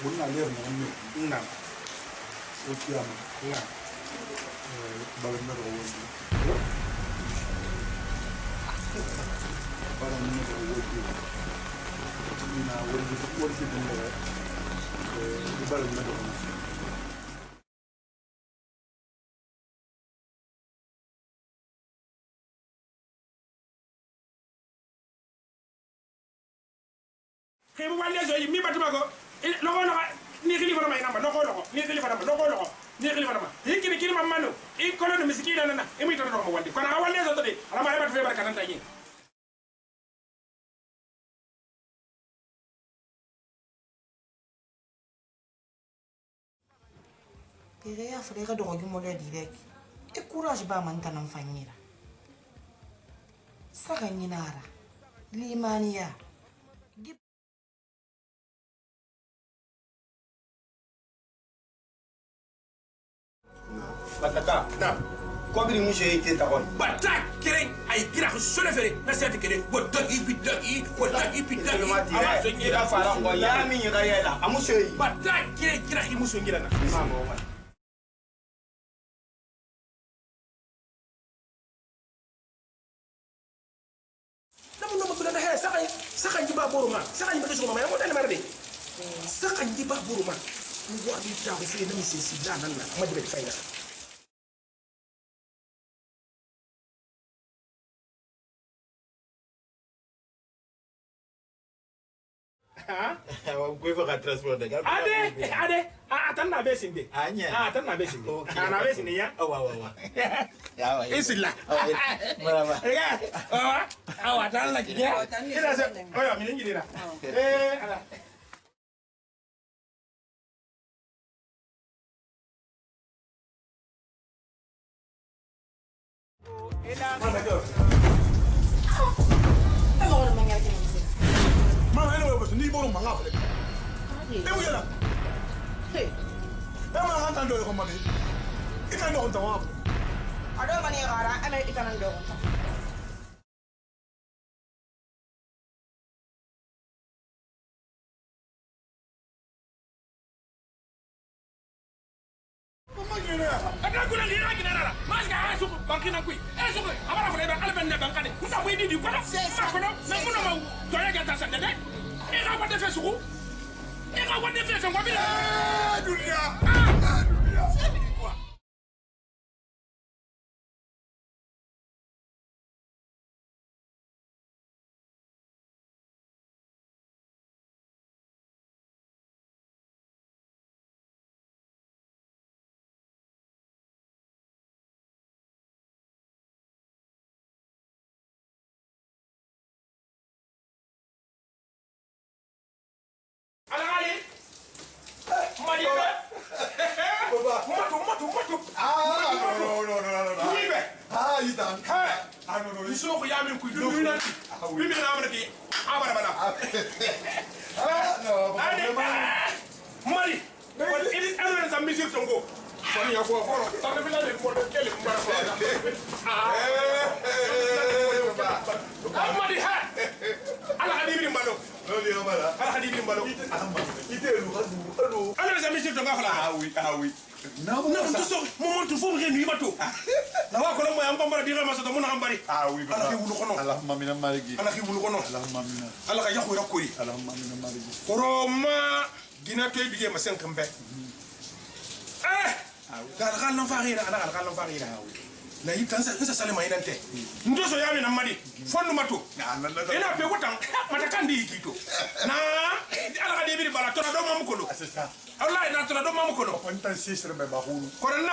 Wouldn't I live in no. What's your name? But I'm not always. But I'm not always. You know, what's it in there? The bottom of the Kemu wale zo mi batuma ko loko loko ni khili fana mai namba loko loko ni khili fana loko loko ni khili fana hikini kini mamano I kono no misikina nana imi to no wandi kono wale zo to de ala mai bat fe barka tan tayi Pere ya frère do ngi mo le direct e courage ba man tanam fanyira saka nyinara limaniya Bataka. Na. Kobiri mushe yake ta on. Bata kire ay kira ko sole fere na sete kire wallahi billahi ama so Ira fara ngo ya mi yira yela. Amushe yi. bata kira hi muso ngira na Mama wa. namu no na he saka nji ba boruma saka nji ba so mama ya mo dane marde saka nji ba boruma ngo abi ta ko fe na mi se si da nan na ma dibe fayna Kwa ka transport de. Ade atan na besinde Anya. atan na besinde ana besinde ya Wa. Ya wa. isilla Maraba. awa tan la kiya ina se oyo mi ngi dira ala Mama do. Agora manhã que não sei. Mama, anyway, was ni boru manga fele. E wo yela. Hey, E ma anta ndo ko mami. Ina ndo ko tawa. ado mani gara ana ikanan do. Mama gele. Ada gula ni ra gina ra mas ga asu bankina kui asu ko abara fele ban alben ne bankane kuta boy di ko na ma ko no na ko no ma to ya ga ta sa de e ga wade fe suku e ga wade fe fe ngobile Dunia. ala ali mali be moto No. Nibe. Ah, you done. Ha. No. Iso ko ya min ku du na. Bi mi na amna ki abara bala. No. Mali. What it is evidence of music to go. Foni ya ko foro. Ta be la de mo de kele mbara ko. Mali ha. Ala hadibi mbalo. Ala hadibi mbalo. Ala za music to ga fala. Ah oui. Non, tout ça, moment tu faut rien lui bateau. Na wa ko la mo ya mbara dira ma so to mo na mbari. Ah oui. Ala ki wulu kono. Allahumma min marigi. Ala ki wulu kono. Allahumma min. Ala ka yakho rakori. Allahumma min marigi. Koroma gina toy bige ma sen kambe. Gal non fa rira, ala gal non fa rira. Na yitan sa salema inante. Ndo so yami na madi. Fondu mato. Ina pe wotan mata kandi yikito. Na ala ka debiri bala to do mamu kono. C'est ça. Allah ina to do mamu kono. On t'en sisre be ba hulu. Koran na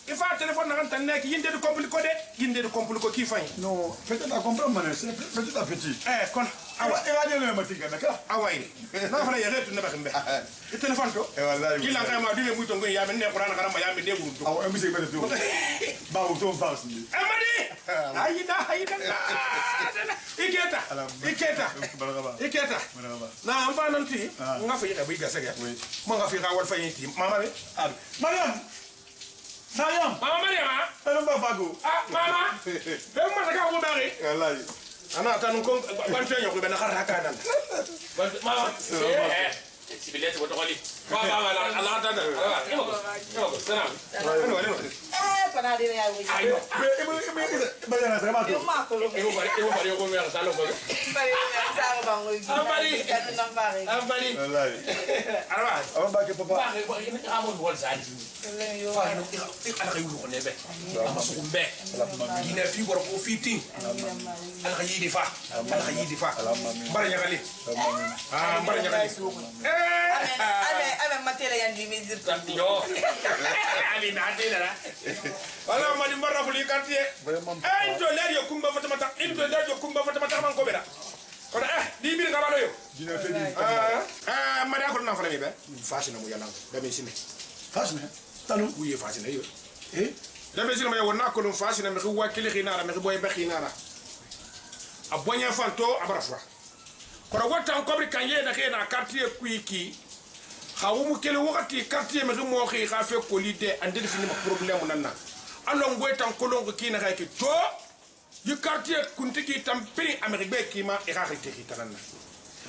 il faut téléphone na tan nek yinde de compliqué de yinde de compliqué ki fay. Non, peut-être à comprendre mané, c'est petit à petit. Kon awa E va dire le matinga naka. awai. Na fa ya retu na ba kambe. E téléphone to. E wallahi. Kila kama dile muito ngo ya men ne Qur'an karama ya men de guru to. Awa musique be to. Ba o to fas ni. Amadi. Ayida. Iketa. Na amba nanti nga fa yida bi gasega. Mo nga fi ka wal fa yiti. Mama be. Mariam. Mama Mariam. Hello babago. Mama. Be mo ta ka ko bari. Wallahi. Ana tanu ko ban tenyo ko ben xarata kanan. Mama. Sibile leti woto koli ba ala tata imo sana Pana dire ya wuji. ayo ba yana sai ma to imo bari ko me salo ko Bari ya sa ba ngoi. Bari. Kanu nambare. ambali wallahi arwa aba ba ke papa ba ko ina amon wol sadi Kelen yo. fa no ala kay wuko nebe ama su kumbe gina fi bor ko fiti ala kay yidi fa bara nyagali bara nyagali Ame matele yan di mizir. yo ali na dela wala ma di marra fuli quartier into leer yo kumba fatamata into leer yo kumba fatamata man ko bera kono di bir ngabalo yo dina fedi ma da ko na fala mi be fasina mu yalang da me sine fasne tanu wuye fasina yo da me sine ma yo na ko no fasina mi ko wakili xinara mi ko boy be xinara a bonya fanto abara fwa kono wata ko bri kanye na xena quartier kuiki xawumu kele wakati quartier mi mo xi xa fe ko lide ande fini ma problème nanna alon goy tan ko longo kina xay ki to yu quartier kuntiki tam piri amerique be kima e xa xite xitanana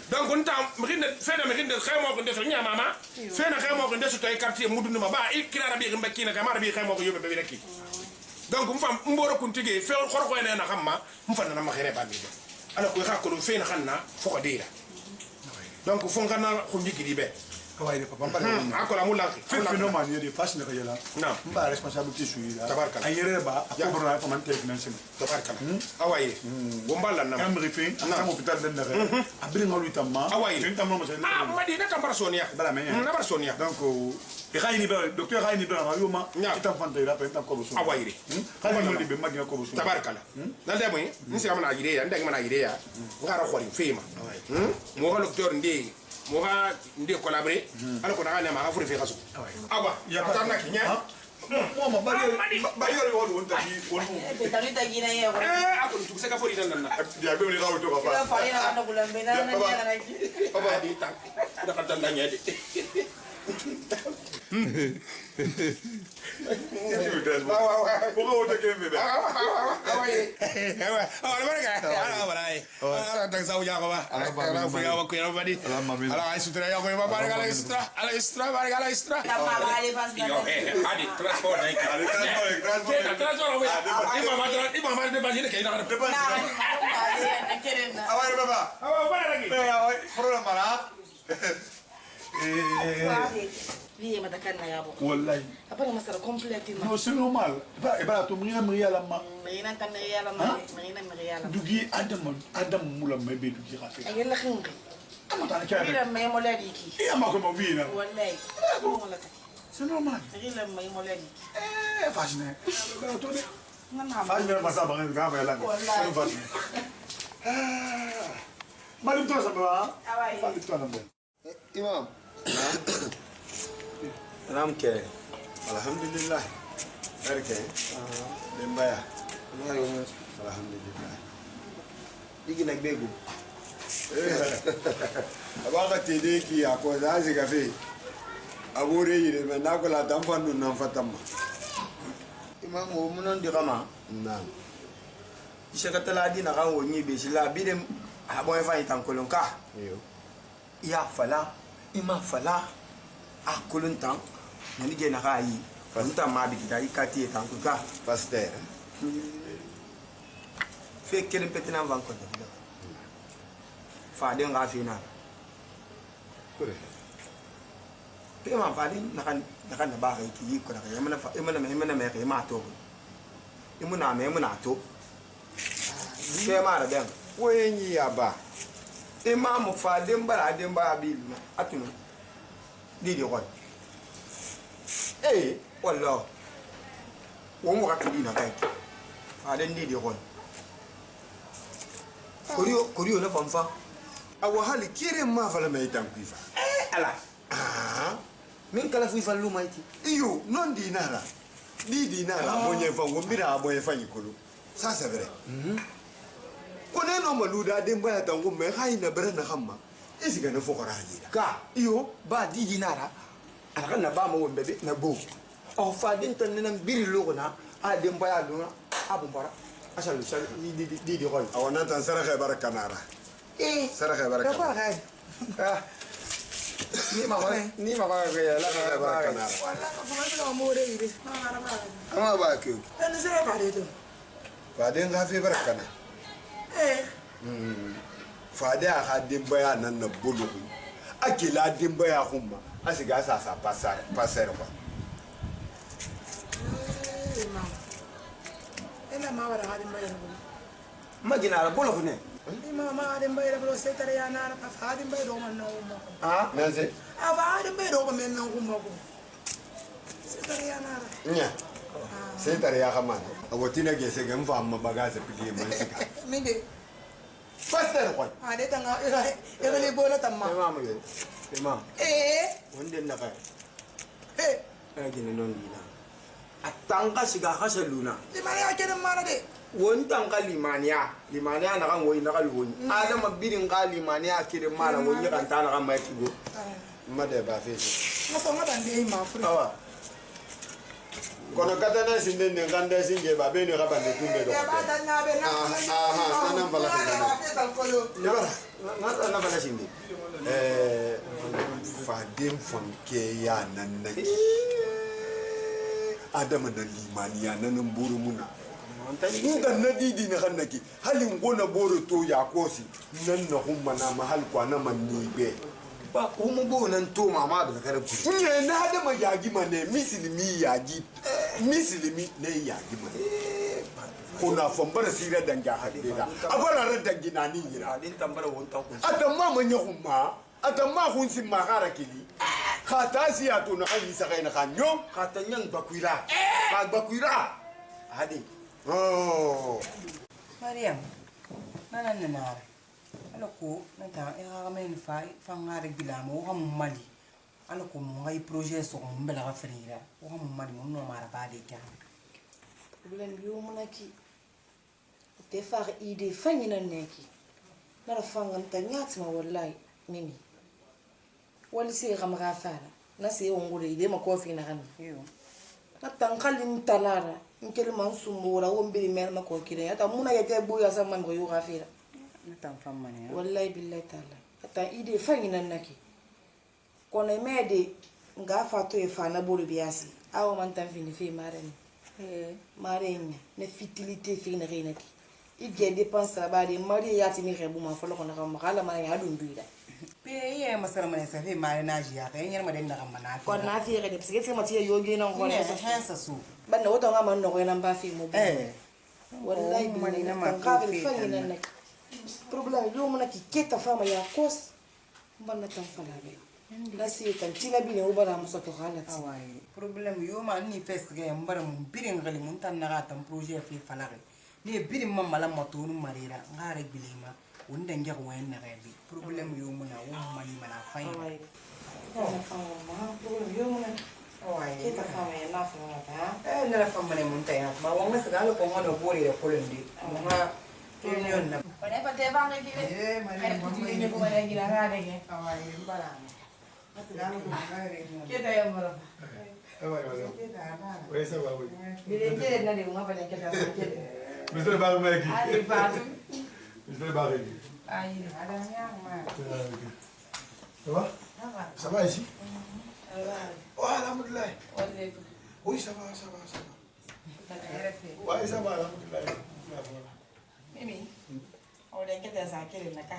donc on tam mrinde fena mrinde xemo ko ndeso nya mama fena xemo ko ndeso tay quartier mudundu ma ba i kila rabi ximba kina kamara bi xemo ko yobe be reki donc mfam mboro kuntiki fe xor ko ene na xamma mfana na ma xere ba mi ala ko xa ko fena xanna foko dira donc fo ngana ko njigi be kawai papa ba akola mulanki fe phénomène yedi fasne ka yala non ba responsabilité suyi la Tabarkala. ayere ba akobra fa man tek nan sen tabarkala awaye bombala nam amri fe am hôpital den dare abri ngolu tamma Awaye. tin tamma mo sen madi na tambara sonia bala me na bar sonia donc e khayni ba docteur khayni ba ma yuma Nya. itam fanta ira pe tam ko so awaye khayni mo be magina ko so tabarkala na de moy ni se amana yire ya ndeng mana yire ya ngara khori fema mo ga docteur ndi mo ga ndi collaborer ala ko na ma ga furi fe kaso awa Ya, tarna ki nya mo ba yo won won ta ni won Tani ta gina ye ko. akon tu se ka fori nan na ya be ni rawo to Ila papa fari na kana bulan be na na na ki. papa di tak da ka tanda nya de ko ko to ke be awaye awala baraka ala barai ala tak sau ya ko ba ala fu ya ko ya badi ala ay sutra ya ko ba baraka ala extra baraka ala extra Na ma ba le pas yo na. adi transport dai transport ima ma de bajine ke na Na na keren na. awai baba awa baraka awai problem mara Liye matakan na yabo. wallahi Apa na masara complete ma. no c'est normal ba to mriya mriya la ma Marina kan na yala ma. Marina yala. dugi adam mula me be dugi khafi Ayel la khingi. amata na kya Ila may mo ladi ki. e ma ko mo vina Wallahi. Ko mo la ta. c'est normal Ila may mo ladi. fasne ba to de Ngana ma. fasne ma sa ba ga ba la Wallahi. fasne malim to sa ba Awai. malim to na be Imam. Ram ke. Alhamdulillah. Erke. Dembaya. Alhamdulillah. Digi nak begu. Abanga tede ki ako zazi kafe. Abore yire me nakola tamfandu namfatama. Imam wo munon di kama Naam. isekatala di na kan wo nyi be sila bi dem abo fa itan kolon ka Yo. ya fala ima fala a kolon tan nani je na ka yi nta ma bi kita ikati tan ku ka Pasteur. fe kelen petina van ko fa den ga fi na Kure. pe ma fa din na kan na ba ga ki ko na ka yamana fa imana me ka ma to imuna to ke ma da den Wenyi yaba. imam fa demba bi na atunu di ko wallah wo mo ka di na kai fa den di ko kuriyo na famfa Awa hali kire ma fala me itankuifa. ala Ah. min kala fu fa lu maiti Iyo, non dinara. Di dinara, mwenye fango mbira mwenye fanyi kulu. Sasa vile. Kone no maluda demba ya tangu me haina bere na hamma. Isi gana fokora hajira. ka iyo ba di dinara ala kan na ba mo bebe na bo o fa din tan nan biri logo na a dem ba ya lu na abu bara asal di ko Awana tan saraka baraka nara. Saraka baraka. ka ni ma ba ga la ga ba kana wala ka fuma ka mo re ide ma na ba ama ba ke dan se fa de to fade nga fi barakana fade a ka denbaya nan na bologu akila denbaya kuma asiga sa passer quoi ela ma wala hadin bayar ko magina la bolo ne ima ma hadin bayar ko se tare ya na pa hadin bayar do man na ko ah nanze ava hadin bayar do men na ko ko se tare ya na nya se tare ya kama abotina gese ga mfa amma bagaza pili man sika minde passer quoi ade tanga e le bola tamma imam ge imam wonde na ka gina non dina atanga shiga hasaluna limani ya kenan mana de won tanga limaniya na kan woyi na kan woni adama birin ga limaniya kirin mala woni kan ta na kan mai kigo made ba fe na so ngata ndey ma furu awa kono katana sinde ne ganda singe ba be ne ga bande tumbe do ya ba dan na be na sana bala na bala sindi fadin fonke ya nan na adama na limaniya nan buru muna nga na didi na kannaki halin gona boro to ya kosi nan na humma na mahal kwana man ni be ba kuma bo nan to mama da kare ku nye na adama yagi mane misilimi yagi misilimi ne yagi mane kuna fombara sira danga hadde da abara radda na ni yira din tambara won ta ku atamma manya humma atamma hun sim magara kili khata siya to na kan isa kai na kanyo khata nyang bakuira ba bakuira hadi oh Mariam nana nana ala ko nata e ga men fa ngare bilamo ha mali ala ko mo ngai projet so mbela ga frira o ha mali mo no mara ba de ka problem yo monaki te far idée fanyina neki nara fangan tanyat ma wallahi mimi wali se ga ma fara na se ngure idée ma ko fi na kan yo na tankalin talara nkeli mansumura wombiri mer ma ko kire ata muna yete buya sa man ko yo ga fira natan famane wallahi billahi taala ata ide fanyina naki kona mede nga fato e fana bolu biasi awo man tan fini fe marene marenya ne fitilité fi na renaki ige dépense ba de mari yati mi rebu ma folo kona kam kala ma ya dum duida pe ye masara mane sa fe mare na jiya ka yen ma den na kam na fi ko na fi re de psike ma ti yo ge na ko na sa su ban na woto nga man no ko na ba fi mo wallahi billahi na ka fi fanyina naki problem yo mona ki keta fama ya kos bana tan fala be la si kan tina bi ne o bara muso to halat awai problem yo ma ni fest ga mbara mun birin gali mun tan na tan projet fi fala ga ni birin man mala moto nu marira ngare bilima wonda ngek wen na rebi problem yo mona wo mani mana fay awai na fama ma problem yo mona awai keta fama ya na fama ta na fama ne mun tay ma wonga sagalo ko ngono bori de kolondi ma Union na. Pada pada bang lagi ni. Ada kucing ni pun ada gila ada ke. Awai barang. Masih ko ngare. Kita yang berapa? Kita ada. Wesa ba wi. Bila je na de ngapa ni kita sakit. Mr. Ba ma ki. Ada batu. Mr. Ba ki. Ayo. Ada yang ma. Ça va? Apa? Ça va ici? Awai. Oh, alhamdulillah. Oleh. Oui, ça va, ça va, ça va. Ada fe. Ouais, ça va, alhamdulillah. Mimi. Oleh kita sakit na ka.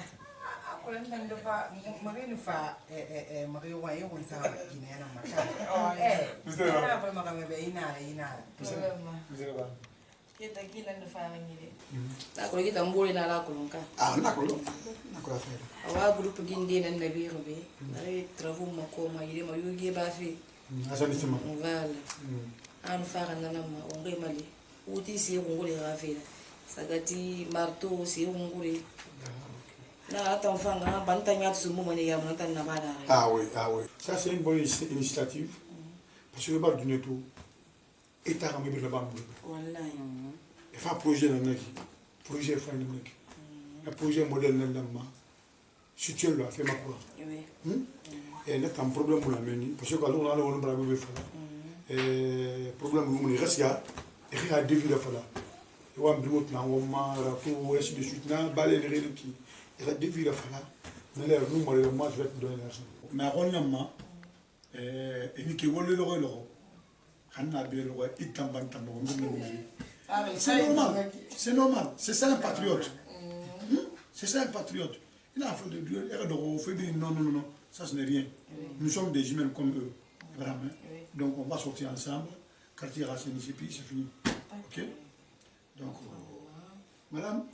Aku yang tanda fa. Mari nu fa mari wa yo kun sa gine na maka. Mr. Ba. Na fa maka me ina. Mr. Ba. Kita gila ndio fa ngine. Na ko kita mbole na la kulunka. Ah, nakolo. Nakolo affaire. Awa groupe ginde na nabi robe. Nare travaux mako ma ile ma yugi ba fi. Assainissement. Voilà. Anu fara na ma onge mali. Uti si ngule rafira. Sagati marto si ngule. Na ata mfanga bantanya tsumu mane ya mwana na bada. Ah oui. Ça, c'est une bonne initiative. Parce que le bar du Neto, État a mis le bambou. Wallahi. Il faut un projet dans le projet fin de mec. Un projet modèle dans le si tu l'as fait ma quoi. Oui. Et là, tu as un problème pour la mener. Parce que quand on a le bras, il faut le problème pour le reste, il y a des villes. Il y a un bureau, il y a un tout, ainsi de suite. Il y a des villes. Moi, je vais te donner l'argent. Mais à Ronyama, et qui vole le roi, Hanna Belo, c'est normal, c'est normal. C'est ça un patriote. C'est ça un patriote. Il a fait de Dieu, non, non, non, ça ce n'est rien. Nous sommes des humains comme eux. Vraiment. Donc on va sortir ensemble. Quartier Racine ici, puis c'est fini. Ok? Donc, madame,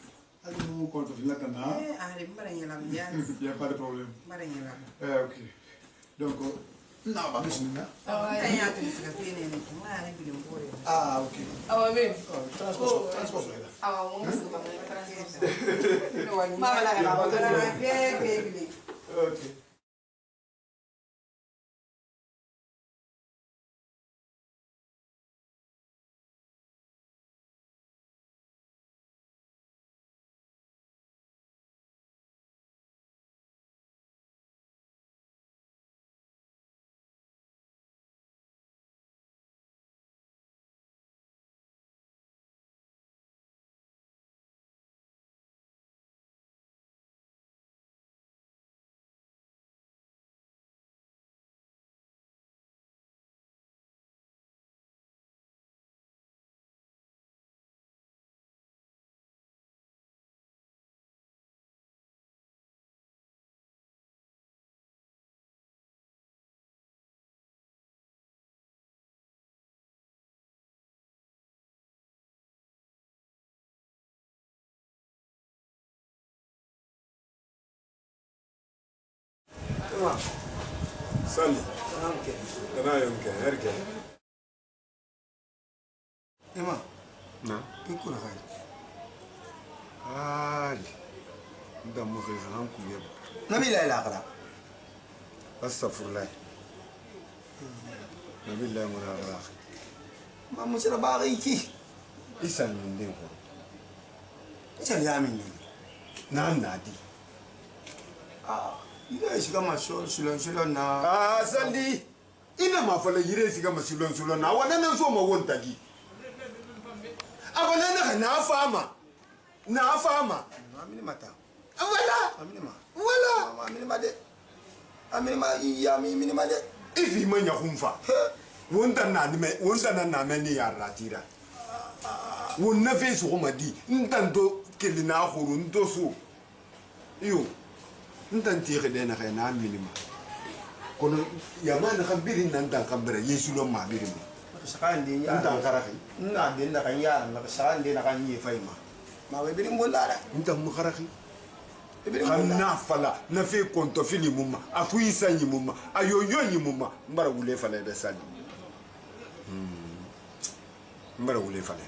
allez-nous contre la Tana. Il n'y a pas de problème. Ok. Donc, non, on va me ah, ok. Transport. Ok. Sali. Dana yonke, herke. Emma. Na. Pikura kai. Ali. Nda mo khisa han ku yeb. Nabi la ilaha illa. Astaghfirullah. Nabi la mo ra. Ma musira baagi ki. Isan min din ko. Isan ya min ni. Na nadi. Ina shiga maso sulon na. Sali. Ina ma fala yire siga masulon na wana nan so ma wonta gi. Abana na fama. Na fama. Amini mata. Wala. Amini ma. Wala. Amini ma de. Amini ma iya amini ma de. Ifi manya kumfa. Wonta na me ni ya ratira. Wonna fe so ma di. Ntanto kelina khuru nto so. Yo. Ntanti khede na khana minima. Kono yamana khambiri nanda khambira yesu lo ma birima. Sakan din ya. Ntan kharaki. Na din na kan ya na sakan din na kan yi faima. Ma we birin bolla da. Ntan mu kharaki. Khana fala na fe konto fili mumma. Aku isa nyi mumma. Ayoyo nyi mumma. Mbara wule fala be sali. Mbara wule fala.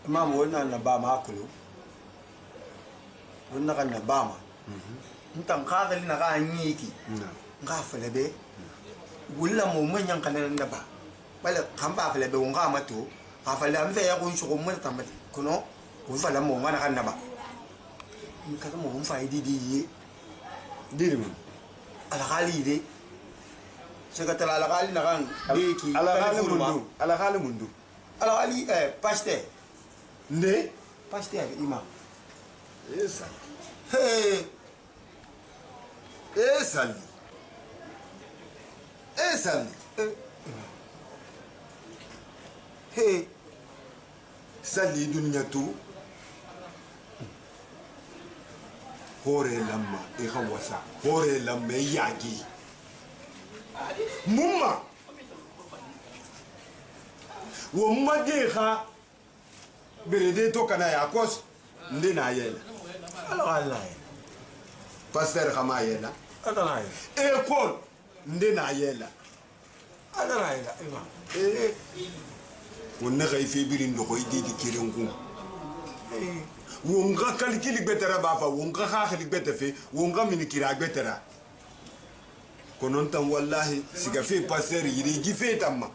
Imam wannan na ba ma kulu. Wannan kan na ba ma. Ntan ka gali na ka nyiki. Nga fala be. Wulla mo manyan kanan da ba. Bala kan ba fala be nga mato. Ka fala am fe ya kun shugo mun tamati. Kuno kun fala mo ngana kan na ba. Ni ka mo mun fa idi di. Diri mun. Ala gali de. Sekatala ala gali na kan deki. Ala gali mundu. Ala gali paste. Ne? Paste ya imam. Esa. Hey. Esali. Hey. Sali dunya tu. Hore lamma wasa. Hore lamma yagi. Mumma. Wumma deha. Berede to kana ya kos. Ndina yela. Allah. Pasteur kama yela. Allah. École ndena yela. Allah imam. Wonna kay fi birin do koy di kirenku. Wonga kalkili betara bafa wonga khali betafe wonga min kira betara. Konon tan wallahi siga fi pasteur yiri gi fe tamma.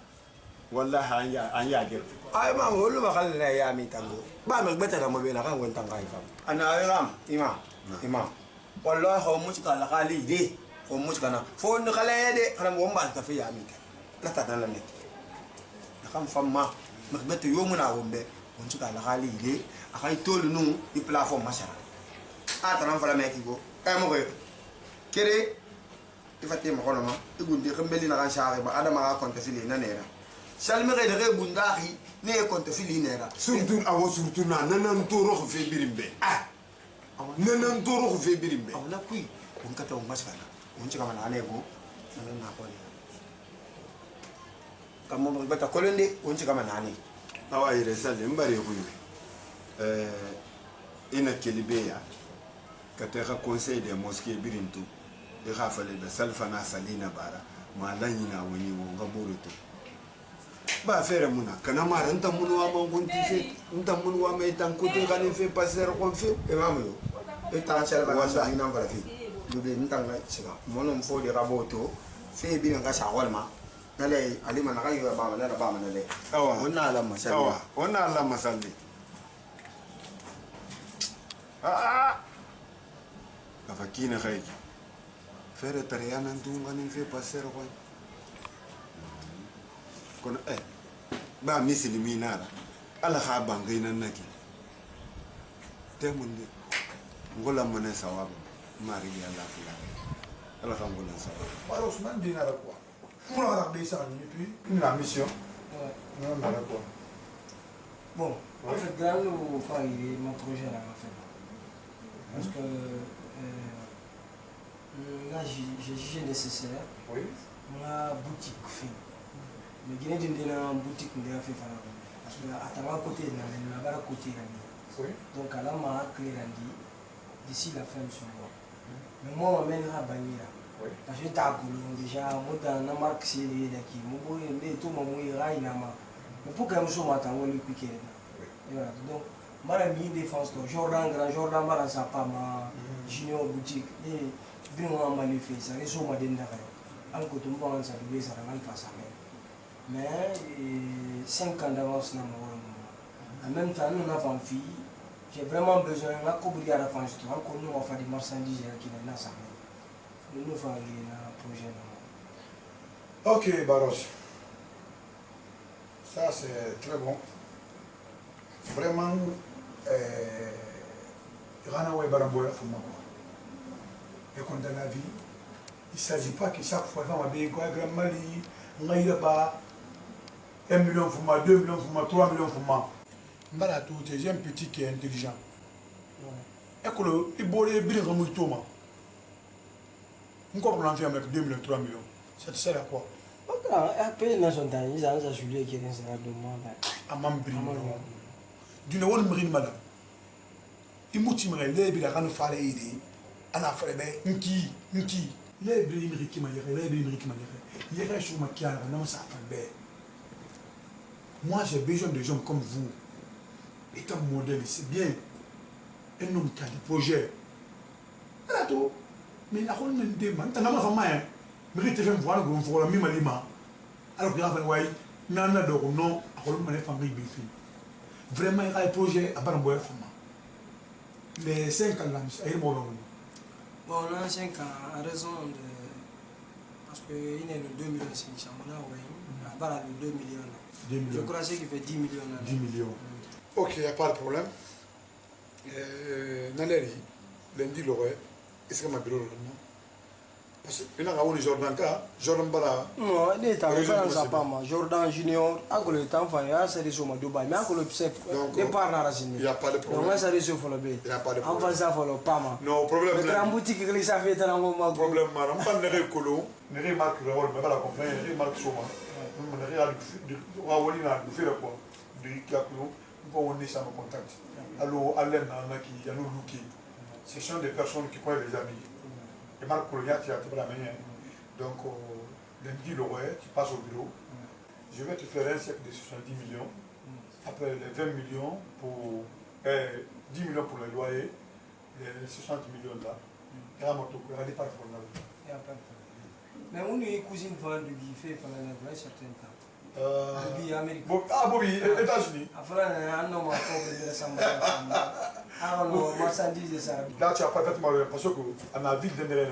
Wallahi anya ger. Ay ma holu ma kala ya mi tango. Ba me betara mo be na kan won tanga ifam. Ana imam. Wallahi ho mu ka la kali de. Ho mu kana. Fo ni kala de kana mo mba ta fi ya mi. La ta tan la net. Na kan famma. Makbetu yo mu na wombe. Won ka la kali de. Akay tolu nu i plafond masara. a tanan fala me ki go kay mo ko kere ifate mo kono ma igundi khambeli na kan shaare ba adama ga konta fili na nera salme ga de gundaki ne konta fili nera surtout awo surtout na nanan toro ko fe birimbe ah nanan toro ko fe birimbe awla kui on kata on masfala on chika mana ne go nanan na ko ne kamo bata kolende on chika mana ne awa ire sale mbare ko ina kelibeya kateka conseil des mosquées birintu e khafale be salfana salina bara ma lanyina woni wo ngaburuto ba fere muna kana mara nta munu wa mangunti fe nta munu wa mai tan kutu kan fe passer kon fe e mamu e tan sel ba sa ina bara fi dube nta na chiga mono mfo de raboto fe bi nga sa walma nale alima na kayo ba na ba na le awa wonna ala masali awa wonna ala masali afakina khaiki fere tariana ndunga ni fe passer kon kono ba misilimi nara ala kha bangai nan naki temunde ngola mane sawaba mari ya la fila ala kha ngola sawaba alors on dit nara quoi on a regardé ça et puis une la mission non nara quoi bon en fait grand nous faire mon projet là en fait parce que là j'ai jugé nécessaire oui ma boutique fin mais Guinée d'une boutique on a fait parce que à ta côté là bas côté là oui donc à la marque clé d'ici la fin de ce mois mais moi on mène à Banira oui parce que t'as déjà moi dans la marque c'est les là qui moi tout mon moi il a mais pour quand je m'attends on le quitter voilà donc mara mi défense to Jordan grand Jordan mara sa pas ma junior boutique et bien on m'a fait ça les so ma den d'accord en côté moi on ça devait ça dans face à mais 5 ans d'avance dans mon en même temps nous on a une fille j'ai vraiment besoin de couvrir à la fin tout encore nous on va faire des marchandises qui n'est pas ça nous faire un projet ok Baros ça c'est très bon vraiment Ranawa et Baramboya font quoi. Et quand dans la vie, il ne s'agit pas que chaque fois, on va bien quoi, Grand Mali, on a là-bas 1 million de fois, 2 millions de fois, 3 millions de fois. Mbala tout, j'ai un petit qui est intelligent. Et que le Ibolé bien comme il tourne. On comprend l'enfant avec 2 millions, 3 millions. Ça te sert à quoi? après dans son temps ils ont Julie qui est dans le monde à Mambri. D'une autre marine madame. Il m'a dit que les gens qui ont fait les idées, on a fait des nki. Les gens qui ont fait les idées, les gens qui ont fait les idées. Moi j'ai besoin de gens comme vous. Étant modèle, c'est bien. Un homme qui a des projets. Voilà tout. Mais il y a un des gens qui ont fait des mais tu fais voir que vous avez mis ma lima. Alors que vous avez dit, non, non, famille. Vraiment, il y a des projets à Baramboya. Les 5 ans là, il y a des bon, on a 5 ans à raison de. Parce qu'il est de 2 millions 500 000, à part 2 millions. 2 millions. Je crois qu'il fait 10 millions. 10 millions. Ok, il n'y a pas de problème. Naleri, lundi, l'oreille, est-ce que ma bureau non? Parce que nous avons Jordan Ka, Jordan Bala. Non, il est en train de pas moi. Jordan Junior, à côté de temps, il y a ces choses de Dubaï, mais à côté de ça, il n'y a pas de racine. Il n'y a pas de problème. Donc, ça risque de faire le B. Il n'y a pas de problème. Enfin, ça fait le pas moi. Non, problème. Le grand boutique qui ça fait dans le moment. Problème, madame. On ne peut pas colo. Ne rien marque le rôle, mais pas la comprendre. Ne rien marque Soma. On ne rien on va aller dans le faire quoi. De Kikaplo, on va ça me contacte. Alors, Alain, il y a nous Luki. Ce sont des personnes qui prennent les amis. Et Marc Colliat, tu as tout la manière. Donc, lundi, tu passes au bureau. Je vais te faire un chèque de 70 millions. Après les 20 millions pour 10 millions pour les loyers, les 60 millions là. Et à mon tour, il y a des parfums là. Mais on est cousine de Guy fait pendant un certain temps. Guy Amérique. Ah, Bobby, États-Unis. Après, un homme a fait de ça. Ah, non, marchandise de ça. Là, tu as parfaitement raison. Parce que ma ville de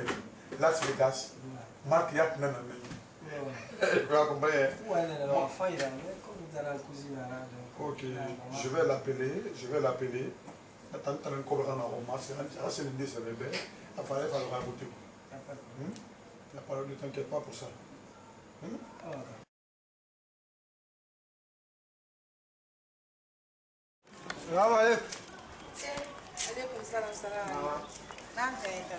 Las Vegas, Marc Yac n'a pas. Tu vas comprendre. Ouais, non, faille là, comme dans la cuisine là. Ok, je vais l'appeler. Attends, tu as un copain en masse, c'est une décès, il fallait raconter. La parole, ne t'inquiète pas pour ça. Salam alaikum. Alaikum salam salam. Na'am fahimta.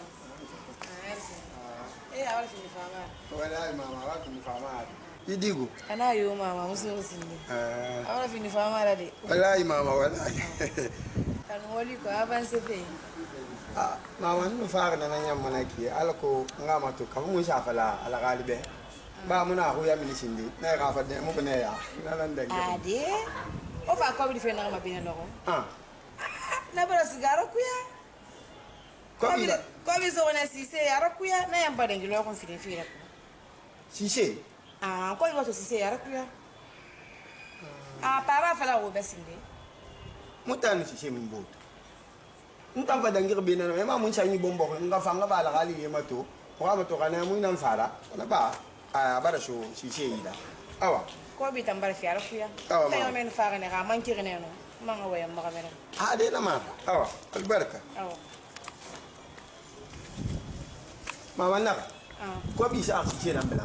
Awal fini fama. Wallahi mama, wa fini fama. Idigo. Ana yo mama musu awal fini fama la de. Wallahi mama, wallahi. Tan woli ko avance pe. Mama nu fara na nyam manaki alako ngama to kam mu shafala ala galibe. Ba muna ko ya milisindi. Na ka fa de mu bene ya. Na nan de. Ade. O fa ko bi fe na ma bina no. Na bara sigaro kuya. Ko bi so na sise yara kuya na yamba de ngilo ko fini fira. Sise? Ko bi to sise yara kuya. Para fala o besinde. Mutane sise mun boto. Ntan fa dangir bina no ma mun chanyi bombo nga fa nga bala gali yema to. Ko ma to kana mun nan fara. Na ba bara so sise ida. Awa. Ko bi tambara fiara kuya. Awa. Tayo men fara ne ga man kirene no. Manga waya ma kamera. De na ma. Awa. Albarka. Awa. Mama naka. Ko bi sa sise na bela.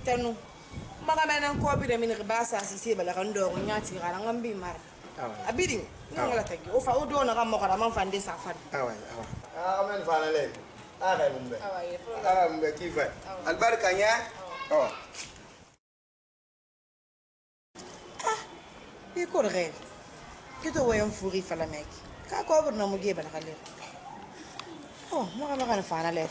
Tanu. Maka menan ko bi de min ribasa sise bala kan do ko nyati gara ngambi mar. Abidi ngala tagi o fa o do na kam mo kala man fande sa fa. Awa. Men fala le. Kay mumbe. Awa Mumbe kifa. Albarka nya. Awa. Ko re. Kito wayan furi fala mek. Ka ko bur na mo ge bala kale. Mo ka fana le.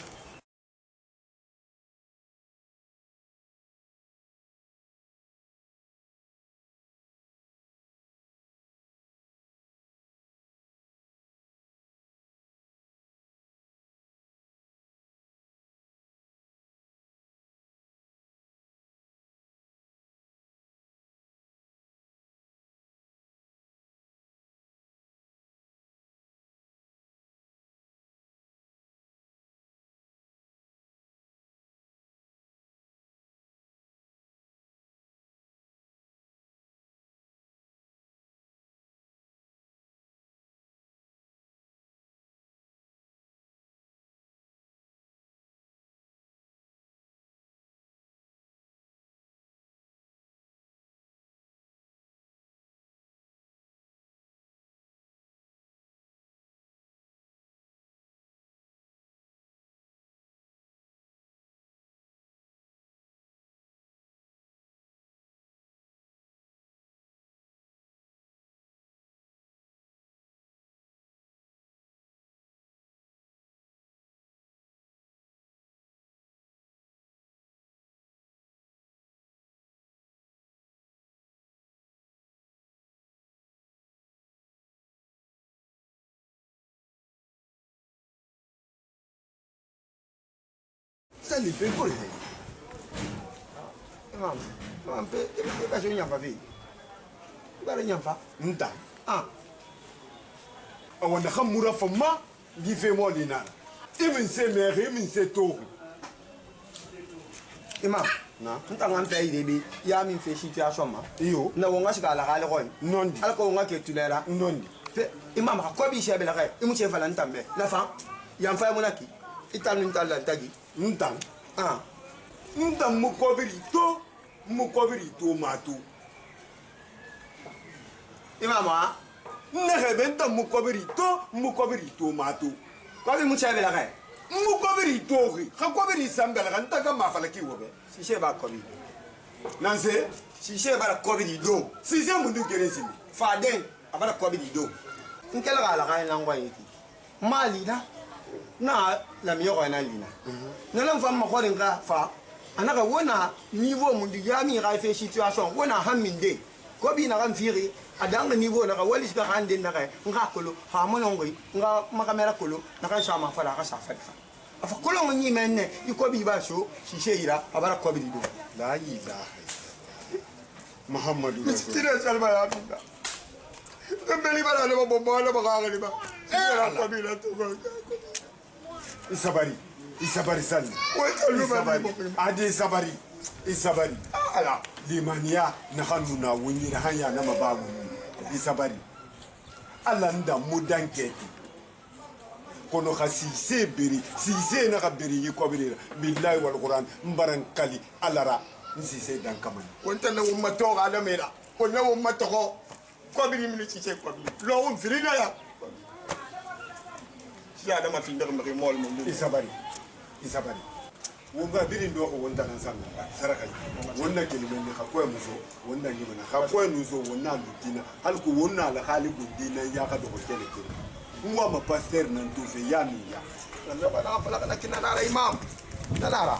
Sali pe por he. Mam pe ba so nyamba fi. Ba nyamba. Nta. Awanda khamura fama gi fe mo dinara. Even se mere, even se to. Imam, nta ngam pe ide bi ya min fe situation ma. Iyo. Na wonga sika la gale ko. Nondi. Ala ko wonga ke tulera. Nondi. Pe imam ko bi shebe la kai. Imu che fala ntambe. La fa. Yam fa monaki. Itanu ntala tagi. Ntan. Ntan mu kobiri to matu. Imam wa. Nege benta mu kobiri to matu. Ko bi mu che be la kai. Mu kobiri to ri. Ka kobiri sambela kan ta ma fala ki wobe. Si she ba ko bi. Nanse Si she ba ko bi do. si se mu du geresi. Fa den abara ko bi do. Nkela ga la kai langwa yiki. Mali na. Na la mi ko na lina. Na lam fam ma ko den ka fa. Anaka wona niveau mu di yami ga fe situation wona haminde. Ko bi na kan firi adanga niveau na ka wali ska hande na ka nga kolo ha mo ngoi nga makamera kolo na ka shama fala ka sa fa. Afa kolo ngi menne iko bi ba so si sheira abara ko bi do. La ilaha Muhammadu Tira salma ya binda. Kembali bara le bomba le baga le ba. Era kabila to go. Isabari sani. Adi Isabari. Ala limania na hanuna wunyi na hanya na mababu. Isabari. ala nda mudan keti kono ka sise biri sise na ka biri yi kobiri billahi wal qur'an mbaran kali alara sise dan kamani wonta na umma to ala mera ko na umma to ko kobiri mi sise kobiri lo um firina ya ya da ma fi ndar mari mol mo isabari wonga biri ndo ko wonta nan sanga saraka wonna kelime ne ka ko muso wonna ni mana ka ko nuso wonna lutina hal ko wonna la khali gudina ya ka do ko kele ngwa ma pasteur nan tu fe ya mi ya na ba na fala kana kinana imam nanara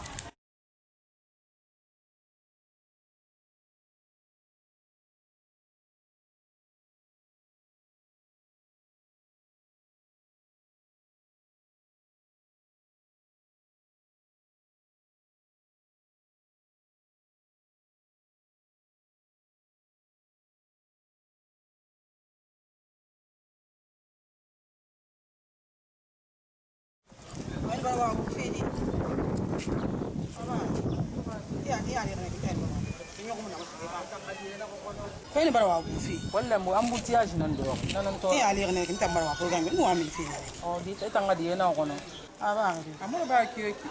Fene bara wa bufi. Walla mo embouteillage nan do. Nan to. E ali ne kin tambara wa program no amil fi. Oh di tanga di na kono. Aba. Amoro ba kiyoki.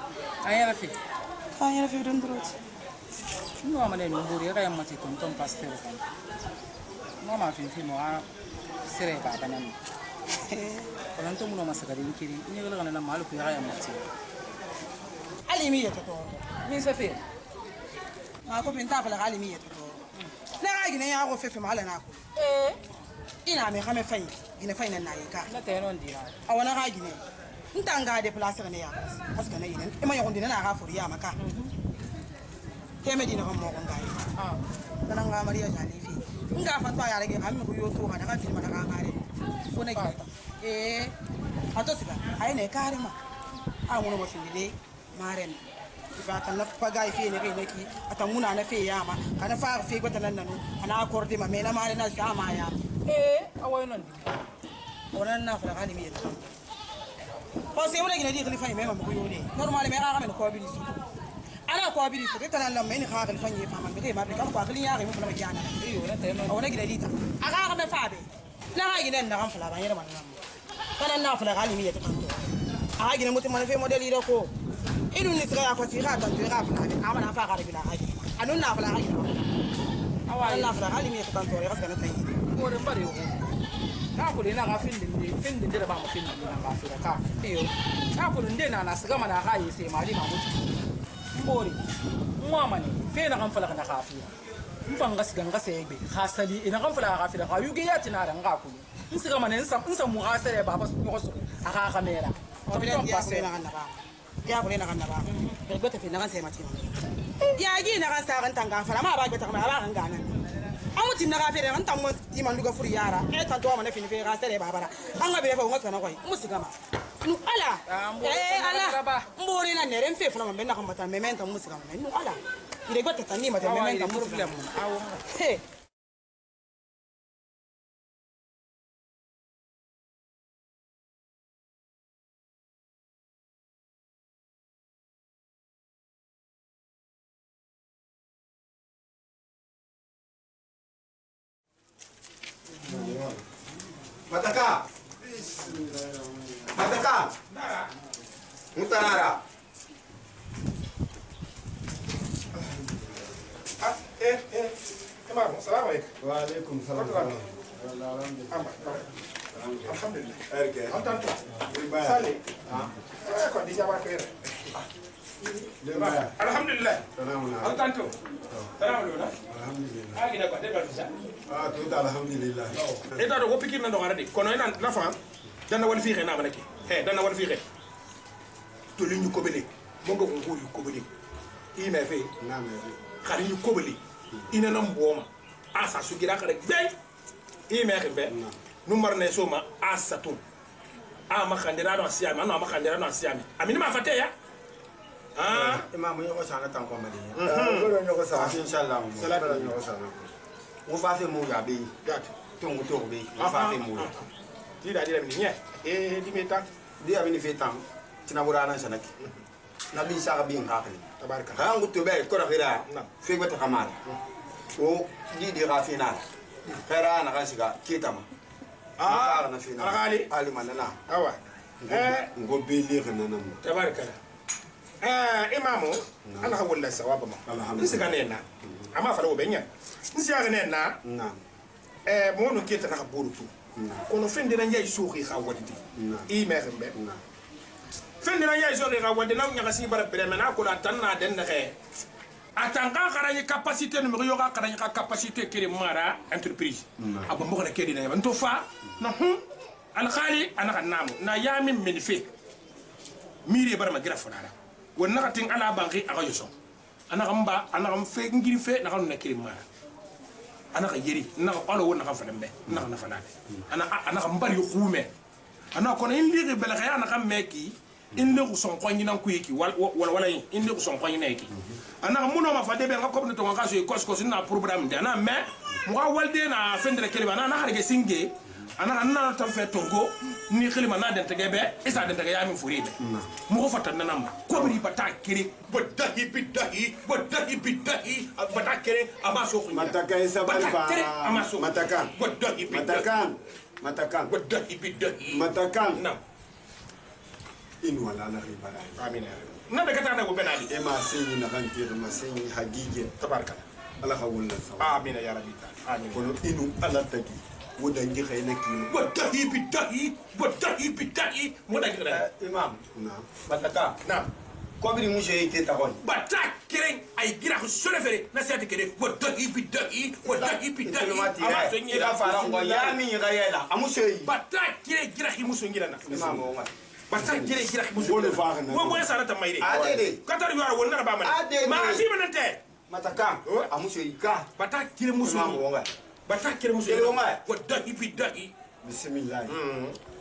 Ayara fi. Ayara fi dun drot. No amane no buri ga yamma ti ton pasteur. No ma fi mo a sere ba banan. Kono to mo masaka di kiri. Ni ga na malu ku ga yamma ti. Ali mi yeto to. Ni sa fi. Ma ko pinta fala ali mi yeto to. Na ga gine ya ko fefe mala na ko. Ina me xame fay gine fay na na yi ka. Na te non di ha. Awana ga gine. Ntanga déplacer ne ya. Parce que na yine e ma yondi na ga fori ya maka. Keme dina ko mo ko ngai. Ah. Kana nga Maria jali fi. Nga fa to ya rege am ko yo to ga film na ga ngare. Ko na gine. Ato siga ay ne karima. A mo no findile maren. Iba tan na pagay fi ne kay neki atamuna na fi yama kana fa fi ko tan nanu ana accorder ma mena mare na sama ya Awoy non. onan na fa gani mi to ko se wala gina di khalifa me ma ko yone normal me ga ko bi su ana ko bi su tan la me ni kha khalifa ni fa ma be ma be ka ko khali ya ga mo fa ma jana Iyo na te non. ona gina di ta aga ga me fa be na ga gina na kan fa la ba yera man kana na fa gani mi to kan to aga gina mutum ma fe model ira ko inu ni tsaya ko tsira tan tsira fa ne amana fa ga bila haji anun na fa la haji Awa na fa ga mi to kan to ya ga na tayi mo de bare ko. Ka ko na ga fin din de ba mo fin din na ga fi ka. Iyo. Ka ko din na siga mana ga yi sai mali ma mutu. Mbori. Mwa mani fe na kan fala kana ka fi. Mfanga siga nga sai be. Khasali ina kan fala ka fi da ka yuge ya tina da nga ko. Nsiga mana nsa mu ga sai ba ba su ko so. Aka kamera. ko bi ya sai na kan na ba ya ko na kan na ba be gote fi na kan sai mati ya gi na kan sa kan tanga fala ma ba gote ma ba kan ganan amutin na gafere an tammo ti man duga furi yara tanto ma na fini fe ga sere babara an ga be fa ngoto na koy musigama nu ala ala mbori na nere mfe funa mambe na kambata mementa musigama nu ala ire gote tani ma mementa musigama Awo. he Mataka. Mataka. Mutanara. Assalamu alaikum. wa alaikum salam Alhamdulillah. erke Antanto. ribaya Sale. Ko di jabar ko yere. ribaya Alhamdulillah. salamu Antanto. Salamu alaikum. alhamdulillah Agi da ko de dal sa. to alhamdulillah Eta do ko pikir na do ngara de. Kono ina la fa. Dana wal fixe na banake. Dana wal fixe. To li ñu ko bele. Mo ngo ko yu ko bele. I me fe. na me Xari ñu ko bele. Ina na mboma. Asa sugira xare vey. I me xembe. Nu marne soma asatun. Ma khandira do siami, ano ma khandira do siami. Amini ma fate ya. Imam yo ko sana tan ko mali. ko do nyoko sa Inshallah. salatu nyoko sa Mo fa fe mo ya be. Gat. Tongu to be. Mo fa fe mo ya. Dida mi nye. Di meta. Dia bini fe tam. Tina burana sanaki. Nabi sa ka bin ka kali. Tabaraka. Ha ngu to be ko na khira. Nam. Fe bata kamal. O di ga final. Khara na ka siga kitama. alakali ali manana awa ngo beli kana mo tabarkala imamu ana ha wala sawaba ma nsiga nena ama fara wo benya nsiga nena na mo no keta na borutu kono fende na nyai soxi xa waddi i mexembe fende na nyai soxi xa waddi na nyaka si bara preme na ko la tan na den xe atanga xarañi capacité no yo ga xarañi ka capacité kiri mara entreprise abo mo xana kedi na nto fa na al khali ana xanamu na yami min fe miri bara ma gira fonara wonna ka ting ala bangi aga yoso ana gamba ana gam fe ngiri fe na xanu na kiri mara ana ka yeri na alo wonna ka falembe na na fanade ana gam bari xume ana ko na ligi bela khaya ana kam meki in le son ko ngina ku yiki wala in le son ko ngina yiki ana muno ma fade be ngako ne to ngaka so ko na programme de ana me mo walde na fendre kele bana na harge singe ana ta fe tongo ni khilima na den tege be isa den tege ya mi furibe mo ko fatan na namba ko bri bata kire bodahi bidahi bata kire amaso ko mataka isa bari ba mataka bodahi matakan bodahi bidahi matakan na in wala la ribara amina na daga ta na go benali e ma senyi na kan tira ma senyi hagige tabaraka ala hawulna sawa amina ya rabbi amin kono inu ala tagi woda ngi khayna ki bodahi bidahi mo da gira imam na bataka na ko biri mushe yake ta hon bata keren ay gira ko sole fere na sati kere bodahi bidahi ama so nyi da fara ngo ya min ga yela amushe yi bata kere gira hi muso ngira na imam o ma bata kere gira hi muso Bolo fa na wo boy sara ta mayre adede katar yaro wonna ba man ma fi manante mataka amushe yi ka bata kere muso imam o ma bata kere muso bodahi bidahi bismillah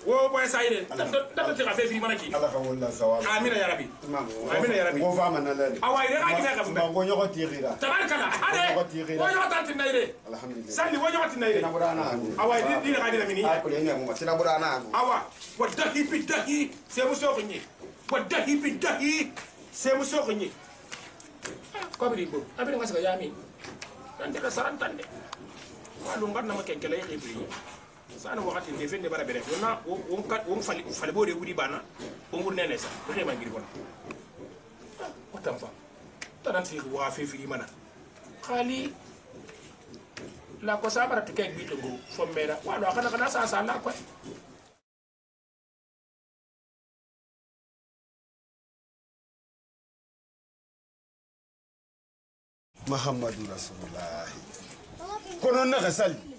wo boy sayre da ta fe fi manaki ala hawulna sawa amina ya rabbi imam amina ya rabbi ngo fa manala awai re ga kina ka ba ngo nyoko tira tabarkala ade wo yo ta tindaire alhamdulillah sandi wo yo tindaire na burana awai di ga dina mini ay ko le ne mo sina burana awa wadahi bidahi c'est muso ko nyi wadahi bidahi c'est muso ko nyi ko bi bo abiri ngasa yami dan de saran tan de walu ngar na ma kenkele yi xibri sana wakati nde fende bara bere won fali bode wudi bana on wurne ne sa do ma ngiri wona o tamfa tanan si wa fe fi mana khali la ko sabara te kek bi to go fo mera walo kana sa la ko muhammadu rasulullah kono na gasali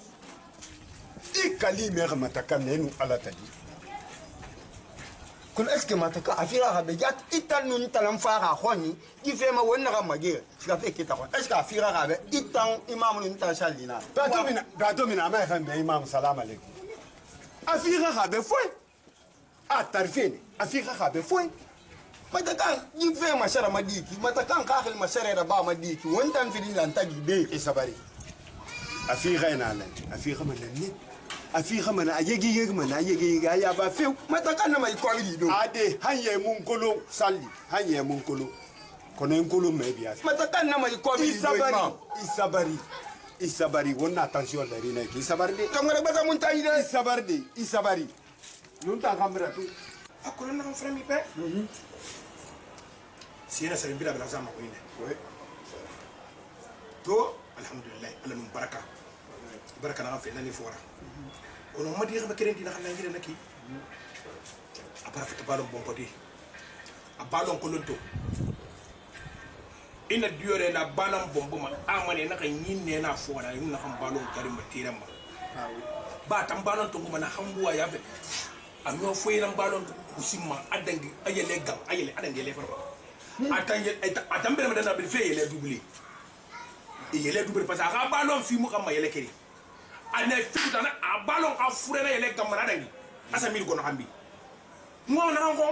ikali me mataka nenu ala tadi kun eske mataka afira ha be jat itan nun talam fara khoni ki fe ma wonna ga mage ska fe kita ko eske afira ha be itan imam nun ta shalina bato mina ma kan be imam salam alaikum afira ha be foi a tarfene afira ha be foi mataka ki fe ma shara madiki mataka ka khil ma shara ba madiki wontan fi lan tagi be isabari afira ina lan afira man ne afika mana ayegi mana ayegi ya ba fe mataka na mai kwali do ade hanye mun kolo salli hanye mun kolo kono en kolo me biya mataka na mai kwali do isabari wonna attention da rina ki isabari de kamara bata mun tayi de isabari nun ta kamera tu akolo na frami pe sina sarin bila bala sama ko ine to alhamdulillah ala num baraka na fe nani fora ono madi ga keren dina xana ngira naki apara fa balon bon poti a balon ko lonto ina diore na balon bombo ma amane na ka nyinne na fora ina xam balon karim tiram ba tam balon to nguma na hambuwa ya be amno foyi na balon usimma adangi ayele gam ayele adangi le fara atam bere madana be fe yele doublé yele doublé parce que balon fi mu xam yele keri ane fitana a balon a furena yele gamana dangi asa mil gono hambi ngo na ngo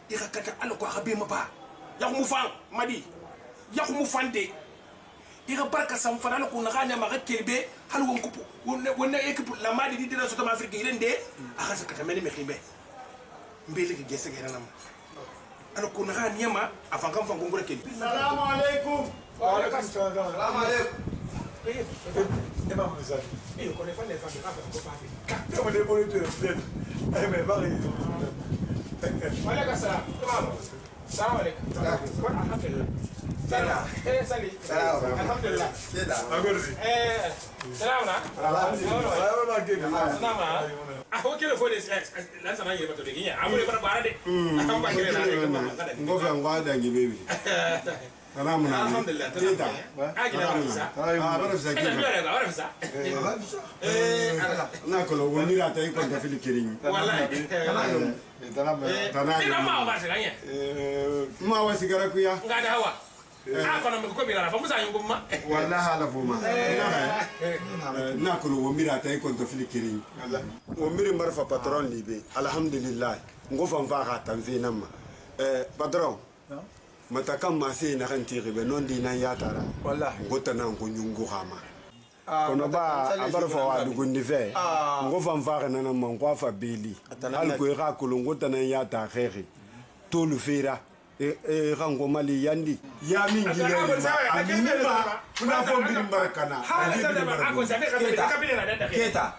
ika kata ala ko habi mapa ya mu fan madi ya mu fande ika barka sam fanana ko na ganya ma kelbe hal won kupu wonna équipe la madi di dina sotama afrique irende aka sakata meni me khibe mbele ke gese gera nam ala ko na ganya ma afan kam fan ngora kelbe assalamu alaikum wa alaikum assalam assalamu alaikum E ma mo sa. Io con le falle fa che fa un po' fare. Io me le voglio dire. Me va ri. Wala ka sa. Salam alaikum. Alhamdulillah. Salam. Sali. Salam. Alhamdulillah. Keda. Agorzi. Salam na. Alhamdulillah. Salam. Ah, o kele fode lan sana yele bato de ginya. Amule para barade. Am ba kele na de. Ngofe ngwada ngibebi. Alhamdulillah. Keda. Agina bisa. Bara bisa Ina biya ga, bara bisa. Na kolo woni ra tay ko da fili kirin. Wallahi. Ina ma ba siganya. Ma wa sigara kuya. Ngada hawa. Ah, kono ko bi gara fa musa yungum ma. Wallahi hala fuma. Na kolo woni ra tay ko da fili kirin. Woni marfa patron libe. Alhamdulillah. Ngofa mfa ka tanfi namma. Patron. Matakam masi na kan tiribe non di nan yatara. Wallahi. Ngota nan ko nyungu khama. Kono ba abar fa wa dugundi fe. Ngofa mfa na nan man kwa fa beli. Al ko ga kulungo tanan yata kheri. Tolu fera. Rango mali yandi. Ya min gile ma. Anima. Kuna fo bin barakana. Keta.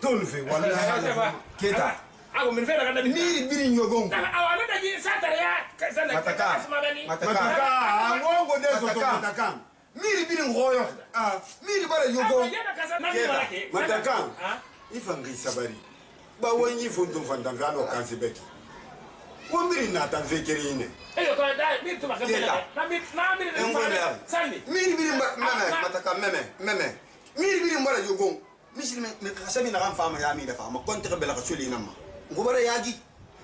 Tolu fe wallahi. Keta. Ako min fera kada Miri biri nyogong. Awala da gi satare ya. Mataka. Mataka. Ngongo deso to mataka. Miri biri ngoyo. Miri bara nyogong. Mataka. Ifangi sabari. Ba wonyi fondo fandangalo kansibeki. Womiri na tanfekeri ine. Eyo ko da mi to makabela. Na mi sandi. Miri biri mataka meme. Miri biri bara nyogong. Mishiri me kasabi na kan fama ya mi da fama kontra bela ka suli nama. Ngubara yaji.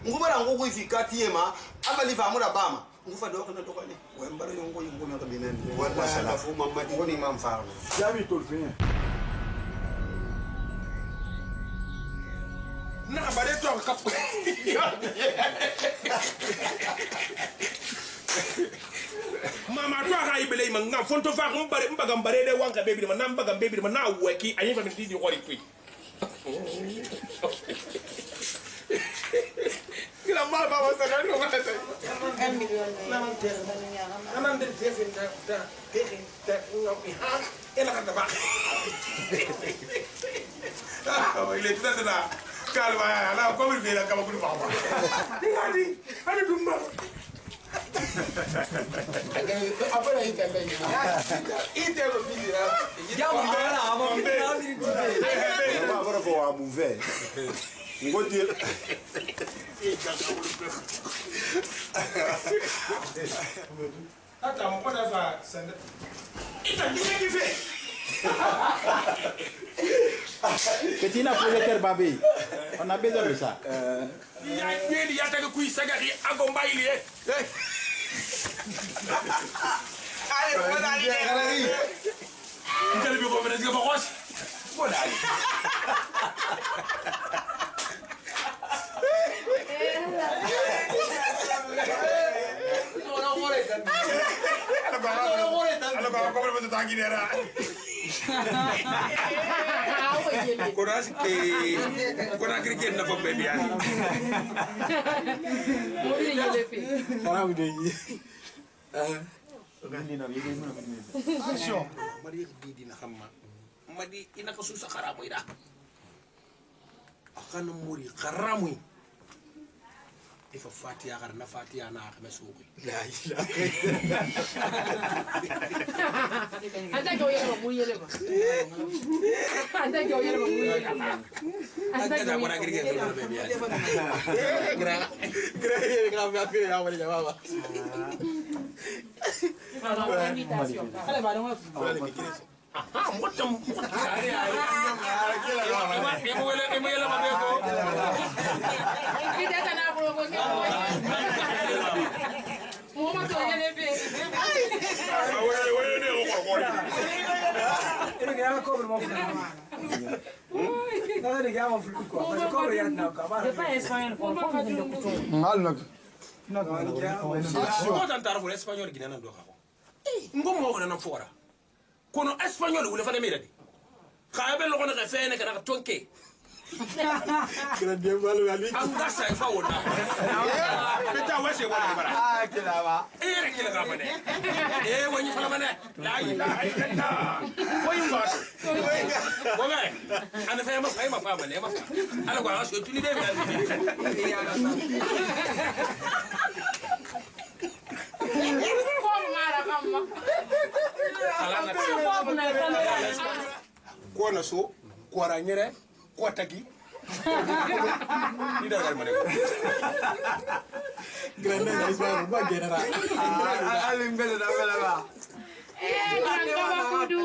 Ngubara ngogo ifikati ema amali famu da bama. Ngufa do kana do kane. Wembara yongo yongo me ka binen. Wallahi la fu mamadi Ngoni mam faru. jami tolfin. Na bare to kap. Mama to ha ibele man ngam fonto fa ko bare mbagam bare de wanka bebi man nam bagam bebi man na weki ayi fa min di ori kui. Kila mal ba wasa kan ko mata. 1 million. Anan de tefin da tefin da ngopi ha ela kan ba. Oh ile tata da kalma ala ko mi bela kama kudu ba. Ngadi ana dumba. Apa yang ikan lagi? Itu yang video. Jangan bicara apa kita ambil itu. Ba bara fo wa mouve. Ngoti. Ata mo pode fa sende. Ita dinge fe. Ketina projeteur babi. On a besoin de ça. Ya ni ya ta ku isagari agomba ile. Allez, on va aller. Vous allez me revenir dire Boros. Voilà. Alors, comment vous êtes en Guinée? Courage que qu'on a crié na fo bébé ya. Attention. Mari di na xamma. Madi ina ko susa kharamu ida. Akana muri kharamu. Ifa fatiha gar na fatiha na khame suuqi. La ilaha. Anda ko yele ba muyele ba. Anda ko yele ba muyele ba. Anda ko na crié ko bébé ya. Gra me afire ya wala jawaba. Allez, va donc. Ah, mutam. Emo yele ma beko. Kita kana bro ko ni. Mo ma to yele be. Oye ne ko ko. Ini kaya ko bermo. Nada de gama flu ko. Mas ko ya na ka ba. C'est pas espagnol, faut pas dire de couteau. Ngalnak. Ko tan tarfo espagnol gina nan do xako. Ngom mo ko nan fora. Kono espagnol wala fa na miradi. Xabe lo ko na fe ne kana tonke. Grande malo ali. Anga sai fa wona. Beta wase wona bara. Ah, kila ba. Kila ga bane. Wani fala bane. La ilaha illallah. Wai ngot. Wonga. Ana fa ma fa ma fa bane ma fa. Ala ko aso tuni de ba. Ko na so ko ranyere ko tagi ni dagal mane Grande na isma ba genera. Ali mbele na bela ba. Grande ba kudu.